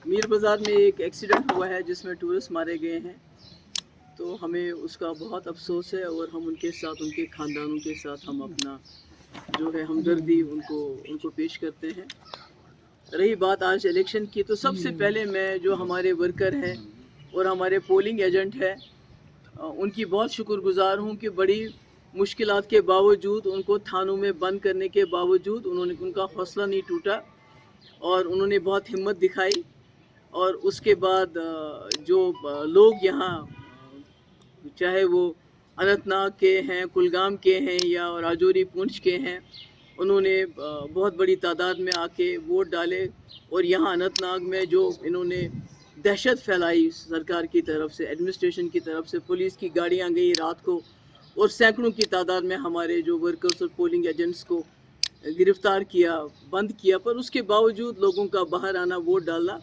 मीर बाज़ार में एक एक्सीडेंट हुआ है जिसमें टूरिस्ट मारे गए हैं, तो हमें उसका बहुत अफसोस है और हम उनके साथ, उनके ख़ानदानों के साथ हम अपना जो है हमदर्दी उनको पेश करते हैं। रही बात आज इलेक्शन की, तो सबसे पहले मैं जो हमारे वर्कर हैं और हमारे पोलिंग एजेंट हैं उनकी बहुत शुक्रगुजार हूँ कि बड़ी मुश्किलात के बावजूद, उनको थानों में बंद करने के बावजूद उनका हौसला नहीं टूटा और उन्होंने बहुत हिम्मत दिखाई। और उसके बाद जो लोग यहाँ चाहे वो अनंतनाग के हैं, कुलगाम के हैं या राजौरी पुंछ के हैं, उन्होंने बहुत बड़ी तादाद में आके वोट डाले। और यहाँ अनंतनाग में जो इन्होंने दहशत फैलाई सरकार की तरफ से, एडमिनिस्ट्रेशन की तरफ से, पुलिस की गाड़ियाँ गई रात को और सैकड़ों की तादाद में हमारे जो वर्कर्स और पोलिंग एजेंट्स को गिरफ्तार किया, बंद किया, पर उसके बावजूद लोगों का बाहर आना, वोट डालना,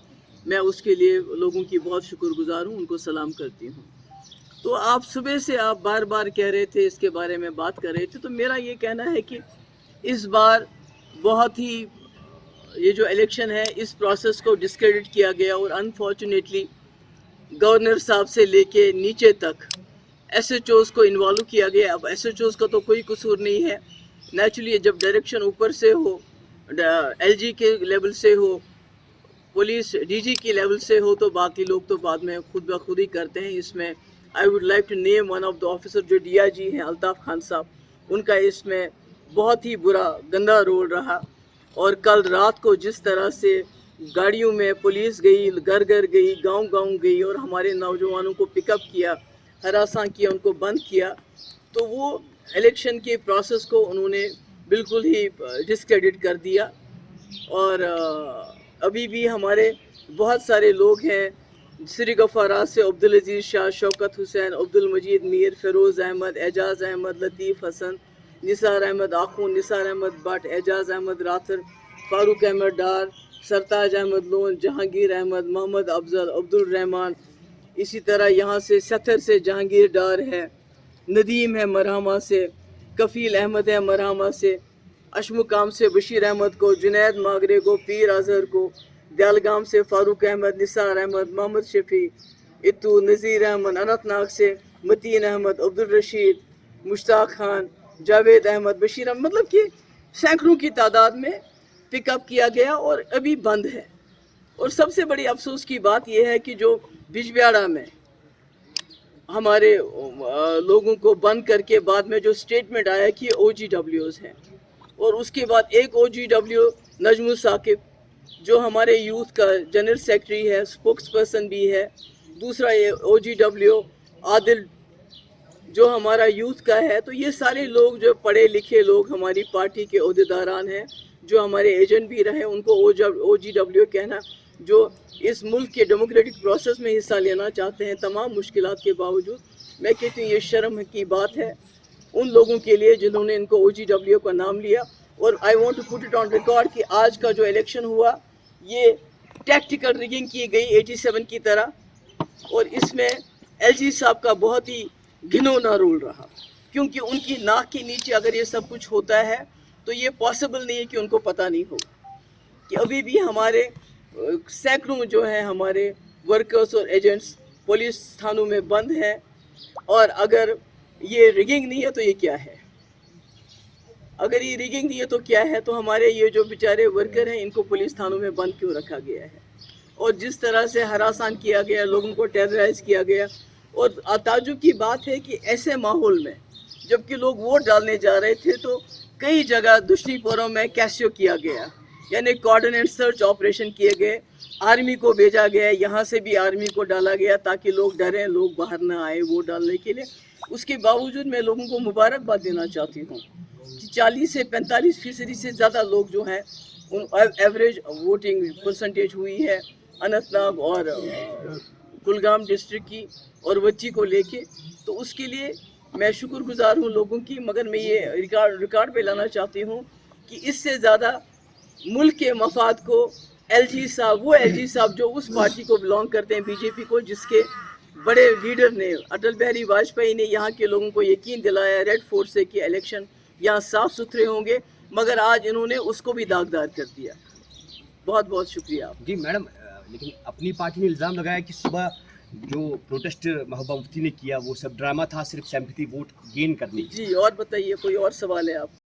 मैं उसके लिए लोगों की बहुत शुक्रगुजार हूँ, उनको सलाम करती हूँ। तो आप सुबह से आप बार बार कह रहे थे, इसके बारे में बात कर रहे थे, तो मेरा ये कहना है कि इस बार बहुत ही ये जो इलेक्शन है, इस प्रोसेस को डिस्क्रेडिट किया गया और अनफॉर्चुनेटली गवर्नर साहब से लेके नीचे तक SHOs को इन्वॉल्व किया गया। अब SHOs का तो कोई कसूर नहीं है, नेचुरली जब डायरेक्शन ऊपर से हो, LG के लेवल से हो, पुलिस DG की लेवल से हो, तो बाकी लोग तो बाद में खुद ब खुद ही करते हैं। इसमें I would like to name one of the officer जो DIG हैं, अल्ताफ़ खान साहब, उनका इसमें बहुत ही बुरा गंदा रोल रहा। और कल रात को जिस तरह से गाड़ियों में पुलिस गई, घर घर गई, गांव गांव गई और हमारे नौजवानों को पिकअप किया, हरासा किया, उनको बंद किया, तो वो इलेक्शन के प्रोसेस को उन्होंने बिल्कुल ही डिस्क्रेडिट कर दिया। और अभी भी हमारे बहुत सारे लोग हैं, श्री गफ़ारात से अब्दुल अजीज़ शाह, शौकत हुसैन, अब्दुल मजीद मीर, फ़िरोज़ अहमद, एजाज़ अहमद, लतीफ़ हसन, निसार अहमद आखून, निसार अहमद भट्ट, एजाज़ अहमद राथर, फ़ारूक अहमद डार, सरताज अहमद लोन, जहांगीर अहमद, मोहम्मद अफजल, अब्दुल रहमान, इसी तरह यहाँ से सतर से जहांगीर डार है, नदीम है मरहमा से, कफ़ील अहमद है मरहमा से, अशमुकाम से बशीर अहमद को, जुनैद मागरे को, पीर अजहर को, दयालगाम से फ़ारूक अहमद, निसार अहमद, मोहम्मद शफी, इत्तू, नज़ीर अहमद, अनंतनाग से मतीन अहमद, अब्दुल रशीद, मुश्ताक खान, जावेद अहमद, बशीर अहमद, मतलब कि सैकड़ों की तादाद में पिकअप किया गया और अभी बंद है। और सबसे बड़ी अफसोस की बात यह है कि जो बिजबिहाड़ा में हमारे लोगों को बंद करके बाद में जो स्टेटमेंट आया कि OGWs हैं, और उसके बाद एक OGW नजमुल साकिब जो हमारे यूथ का जनरल सेक्रेटरी है, स्पोक्स पर्सन भी है, दूसरा ये OGW आदिल जो हमारा यूथ का है। तो ये सारे लोग जो पढ़े लिखे लोग हमारी पार्टी के ओहदेदारान हैं, जो हमारे एजेंट भी रहे, उनको OGW कहना, जो इस मुल्क के डेमोक्रेटिक प्रोसेस में हिस्सा लेना चाहते हैं तमाम मुश्किलात के बावजूद, मैं कहती हूँ ये शर्म की बात है उन लोगों के लिए जिन्होंने इनको OGW का नाम लिया। और I want to put it on record कि आज का जो इलेक्शन हुआ ये टैक्टिकल रिगिंग की गई 87 की तरह, और इसमें LG साहब का बहुत ही घिनौना रोल रहा, क्योंकि उनकी नाक के नीचे अगर ये सब कुछ होता है तो ये पॉसिबल नहीं है कि उनको पता नहीं हो कि अभी भी हमारे सैकड़ों जो हैं हमारे वर्कर्स और एजेंट्स पुलिस थानों में बंद हैं। और अगर ये रिगिंग नहीं है तो ये क्या है? अगर ये रिगिंग नहीं है तो क्या है? तो हमारे ये जो बेचारे वर्कर हैं इनको पुलिस थानों में बंद क्यों रखा गया है? और जिस तरह से हरासान किया गया, लोगों को टेरराइज किया गया। और ताज्जुब की बात है कि ऐसे माहौल में जबकि लोग वोट डालने जा रहे थे तो कई जगह दुश्मनीपुरों में कैसियो किया गया, यानी कोऑर्डिनेट सर्च ऑपरेशन किए गए, आर्मी को भेजा गया, यहाँ से भी आर्मी को डाला गया ताकि लोग डरें, लोग बाहर ना आए वोट डालने के लिए। उसके बावजूद मैं लोगों को मुबारकबाद देना चाहती हूँ कि 40 से 45% से ज़्यादा लोग जो हैं उन एवरेज वोटिंग परसेंटेज हुई है अनंतनाग और कुलगाम डिस्ट्रिक्ट की और वच्ची को लेके। तो उसके लिए मैं शुक्रगुजार हूँ लोगों की, मगर मैं ये रिकॉर्ड पे लाना चाहती हूँ कि इससे ज़्यादा मुल्क के मफाद को LG साहब, वो LG साहब जो उस पार्टी को बिलोंग करते हैं BJP को, जिसके बड़े लीडर ने अटल बिहारी वाजपेयी ने यहाँ के लोगों को यकीन दिलाया रेड फोर्ट से कि इलेक्शन यहाँ साफ़ सुथरे होंगे, मगर आज इन्होंने उसको भी दागदार कर दिया। बहुत बहुत शुक्रिया जी मैडम, لیکن اپنی پارٹی نے الزام لگایا کہ صبح جو پروٹیسٹ محبوبہ مفتی نے کیا وہ سب ڈرامہ تھا، صرف سیمپتھی ووٹ گین کرنے کی. جی اور بتائیے کوئی اور سوال ہے آپ